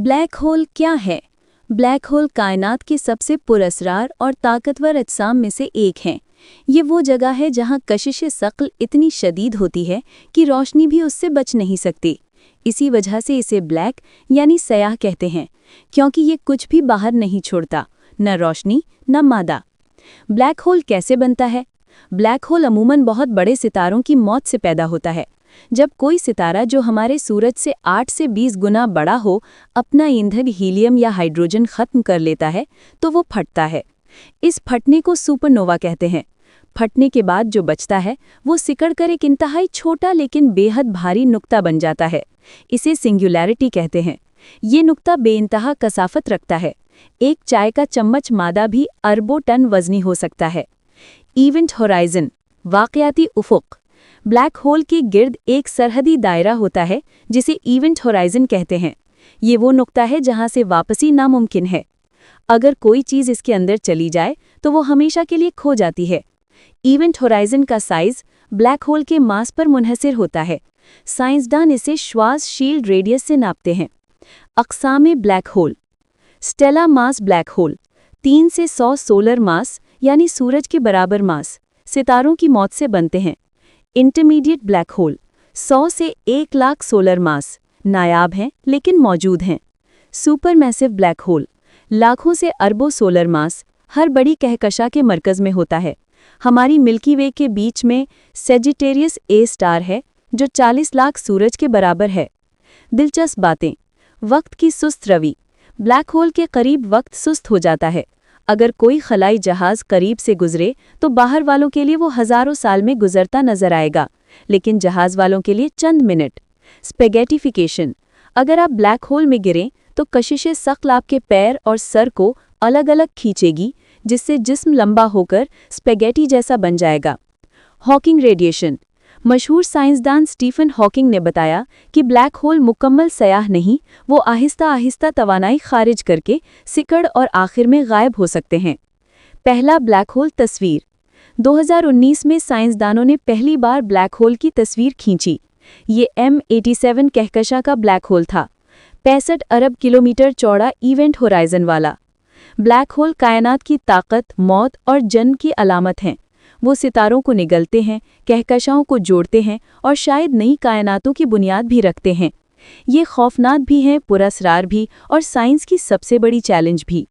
Black hole क्या है? Black hole कायनात के सबसे पुरअसरार और ताकतवर अजसाम में से एक हैं। ये वो जगह है जहाँ कशिश-ए-सक्ल इतनी शदीद होती है कि रोशनी भी उससे बच नहीं सकती। इसी वजह से इसे ब्लैक यानी सयाह कहते हैं, क्योंकि ये कुछ भी बाहर नहीं छोड़ता, न रोशनी न मादा। ब्लैक होल कैसे बनता है? ब्लैक होल अमूमन बहुत बड़े सितारों की मौत से पैदा होता है। जब कोई सितारा जो हमारे सूरज से 8 से 20 गुना बड़ा हो अपना ईंधन हीलियम या हाइड्रोजन खत्म कर लेता है तो वो फटता है। इस फटने को सुपरनोवा कहते हैं। फटने के बाद जो बचता है वो सिकड़ कर एक इंतहाई छोटा लेकिन बेहद भारी नुक्ता बन जाता है। इसे सिंगुलैरिटी कहते हैं। ये नुक्ता बेइंतहा कसाफत रखता है। एक चाय का चम्मच मादा भी अरबों टन वजनी हो सकता है। इवेंट होराइजन, वाक़याती उफ़ुक़। ब्लैक होल के गिर्द एक सरहदी दायरा होता है जिसे इवेंट होराइजन कहते हैं। ये वो नुक्ता है जहां से वापसी नामुमकिन है। अगर कोई चीज़ इसके अंदर चली जाए तो वो हमेशा के लिए खो जाती है। इवेंट होराइजन का साइज ब्लैक होल के मास पर मुनहसिर होता है। साइंसदान इसे श्वास शील्ड रेडियस से नापते हैं। अक़साम black hole. Stellar mass black hole 3 से 100 सोलर मास यानी सूरज के बराबर मास सितारों की मौत से बनते हैं। इंटरमीडिएट ब्लैक होल 100 से 1 लाख सोलर मास नायाब हैं लेकिन मौजूद हैं। सुपरमैसिव ब्लैक होल लाखों से अरबों सोलर मास हर बड़ी कहकशा के मरकज़ में होता है। हमारी मिल्की वे के बीच में सेजिटेरियस ए स्टार है जो 40 लाख सूरज के बराबर है। दिलचस्प बातें। वक्त की सुस्त रवि। ब्लैक होल के करीब वक्त सुस्त हो जाता है। अगर कोई खलाई जहाज़ करीब से गुजरे तो बाहर वालों के लिए वो हज़ारों साल में गुजरता नजर आएगा, लेकिन जहाज़ वालों के लिए चंद मिनट। स्पेगेटिफिकेशन। अगर आप ब्लैक होल में गिरें तो कशिश-ए-सक्ल आपके पैर और सर को अलग अलग खींचेगी, जिससे जिस्म लंबा होकर स्पेगेटी जैसा बन जाएगा। Hawking radiation. मशहूर साइंसदान स्टीफन हॉकिंग ने बताया कि ब्लैक होल मुकम्मल सयाह नहीं, वो आहिस्ता आहिस्ता तवानाई खारिज करके सिकड़ और आखिर में गायब हो सकते हैं। पहला ब्लैक होल तस्वीर। 2019 में साइंसदानों ने पहली बार ब्लैक होल की तस्वीर खींची। ये M87 कहकशा का ब्लैक होल था, 65 अरब किलोमीटर चौड़ा इवेंट होराइजन वाला। ब्लैक होल कायनात की ताकत, मौत और जन्म की अलामत हैं। वो सितारों को निगलते हैं, कहकशाओं को जोड़ते हैं और शायद नई कायनातों की बुनियाद भी रखते हैं। ये खौफनाक भी हैं, पुरअसरार भी और साइंस की सबसे बड़ी चैलेंज भी।